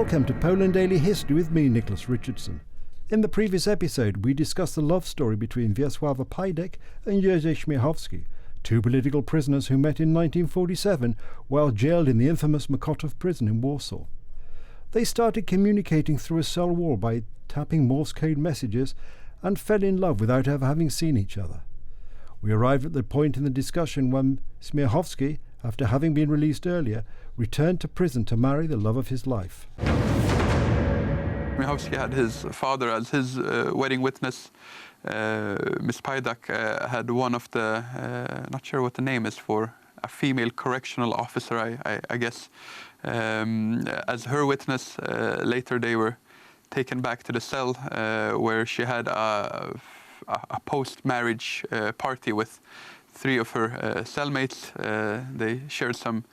Welcome to Poland Daily History with me, Nicholas Richardson. In the previous episode, we discussed the love story between Wiesława Pajdek and Jerzy Śmiechowski, two political prisoners who met in 1947 while jailed in the infamous Mokotów prison in Warsaw. They started communicating through a cell wall by tapping Morse code messages and fell in love without ever having seen each other. We arrived at the point in the discussion when Śmiechowski, after having been released earlier, returned to prison to marry the love of his life. Śmiechowski had his father as his wedding witness. Miss Pajdek had one of the, not sure what the name is for, a female correctional officer, I guess, as her witness. Later they were taken back to the cell where she had a post-marriage party with three of her cellmates. They shared some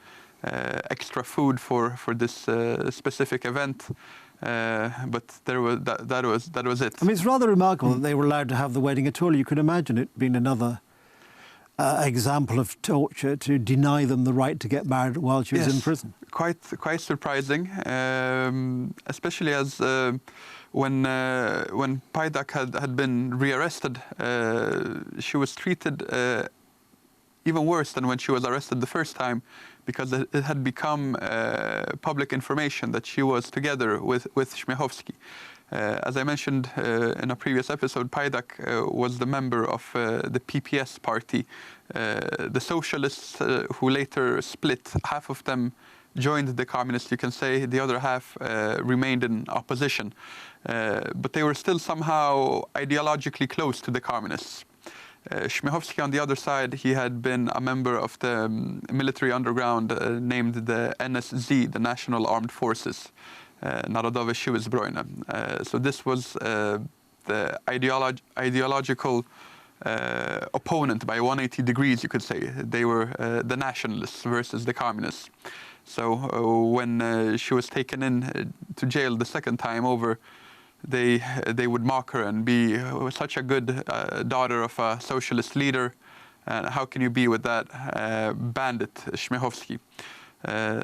extra food for this specific event, but that was it. I mean, it's rather remarkable that they were allowed to have the wedding at all. You could imagine it being another example of torture to deny them the right to get married while she was in prison. Quite surprising, especially as when Pajdek had been rearrested, she was treated even worse than when she was arrested the first time, because it had become public information that she was together with Śmiechowski. As I mentioned in a previous episode, Pajdek was the member of the PPS party. The socialists who later split, half of them joined the communists, you can say, the other half remained in opposition. But they were still somehow ideologically close to the communists. Śmiechowski, on the other side, he had been a member of the military underground named the NSZ, the National Armed Forces, Narodowe Siły Zbrojne. So this was the ideological opponent by 180 degrees, you could say. They were the nationalists versus the communists. So when she was taken in to jail the second time over, they would mock her and be such a good daughter of a socialist leader. How can you be with that bandit, Śmiechowski?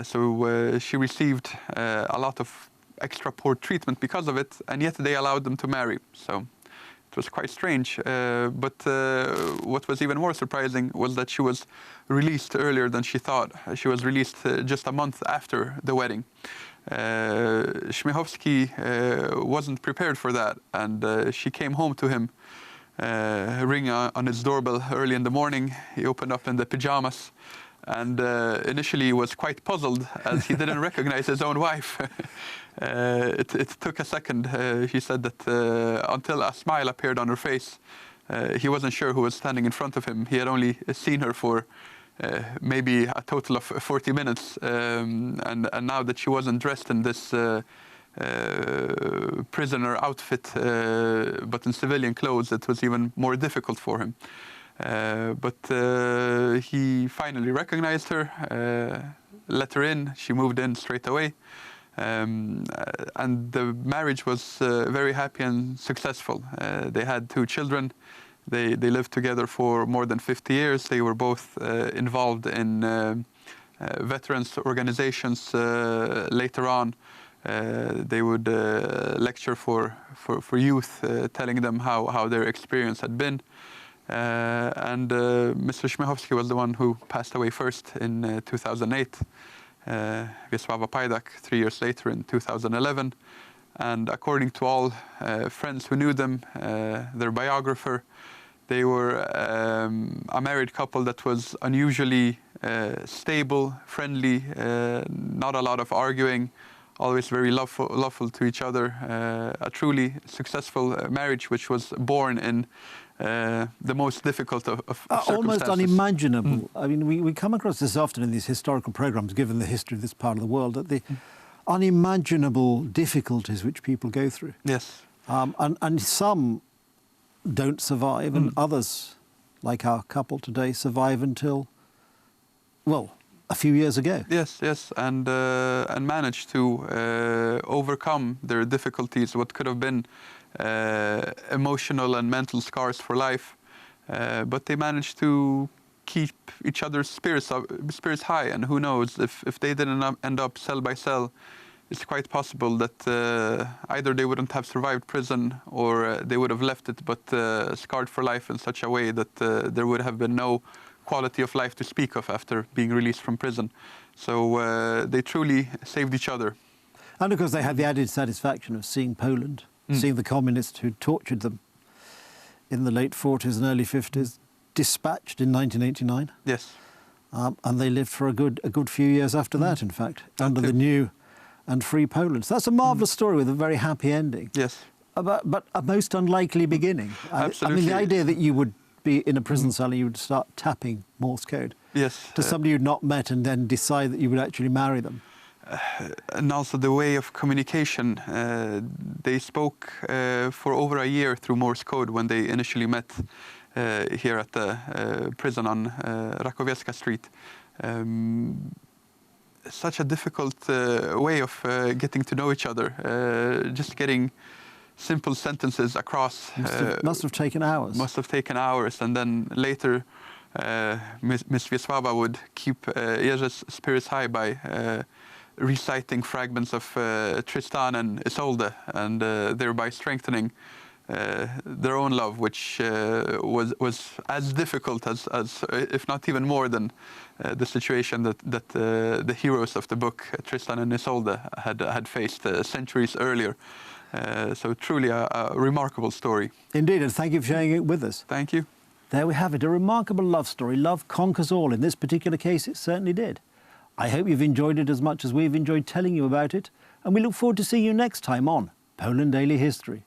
So she received a lot of extra poor treatment because of it, and yet they allowed them to marry. So it was quite strange. But what was even more surprising was that she was released earlier than she thought. She was released just a month after the wedding. Śmiechowski wasn't prepared for that, and she came home to him, ringing on his doorbell early in the morning. He opened up in the pajamas, and initially was quite puzzled as he didn't recognize his own wife. It took a second. He said that until a smile appeared on her face, he wasn't sure who was standing in front of him. He had only seen her for maybe a total of 40 minutes, and now that she wasn't dressed in this prisoner outfit, but in civilian clothes, it was even more difficult for him. But he finally recognized her, let her in. She moved in straight away, and the marriage was very happy and successful. They had 2 children. They lived together for more than 50 years. They were both involved in veterans organizations later on. They would lecture for youth, telling them how their experience had been. And Mr. Śmiechowski was the one who passed away first in 2008. Wiesława Pajdek 3 years later in 2011. And according to all friends who knew them, their biographer, they were a married couple that was unusually stable, friendly, not a lot of arguing, always very loveful to each other. A truly successful marriage, which was born in the most difficult of circumstances. Almost unimaginable. I mean, we come across this often in these historical programs, given the history of this part of the world, that the unimaginable difficulties which people go through. Yes. And some don't survive, and others, like our couple today, survive until, well, a few years ago. Yes, and managed to overcome their difficulties, what could have been emotional and mental scars for life, but they managed to keep each other's spirits high. And who knows, if they didn't end up cell by cell, it's quite possible that either they wouldn't have survived prison or they would have left it, but scarred for life in such a way that there would have been no quality of life to speak of after being released from prison. So they truly saved each other. And of course they had the added satisfaction of seeing Poland, seeing the communists who tortured them in the late 40s and early 50s, dispatched in 1989. Yes. And they lived for a good few years after that, in fact, under the new and free Poland. So that's a marvellous story with a very happy ending. Yes. But a most unlikely beginning. Absolutely. I mean, the idea that you would be in a prison cell and you would start tapping Morse code Yes. to somebody you'd not met and then decide that you would actually marry them. And also the way of communication. They spoke for over a year through Morse code when they initially met here at the prison on Rakowieska Street. Such a difficult way of getting to know each other. Just getting simple sentences across. Must have taken hours. Must have taken hours. And then later, Miss Wiesława would keep Jerzy's spirits high by reciting fragments of Tristan and Isolde, and thereby strengthening their own love, which was as difficult as if not even more than the situation that the heroes of the book, Tristan and Isolde, had faced centuries earlier. So truly a remarkable story. Indeed, and thank you for sharing it with us. Thank you. There we have it, a remarkable love story. Love conquers all. In this particular case, it certainly did. I hope you've enjoyed it as much as we've enjoyed telling you about it, and we look forward to seeing you next time on Poland Daily History.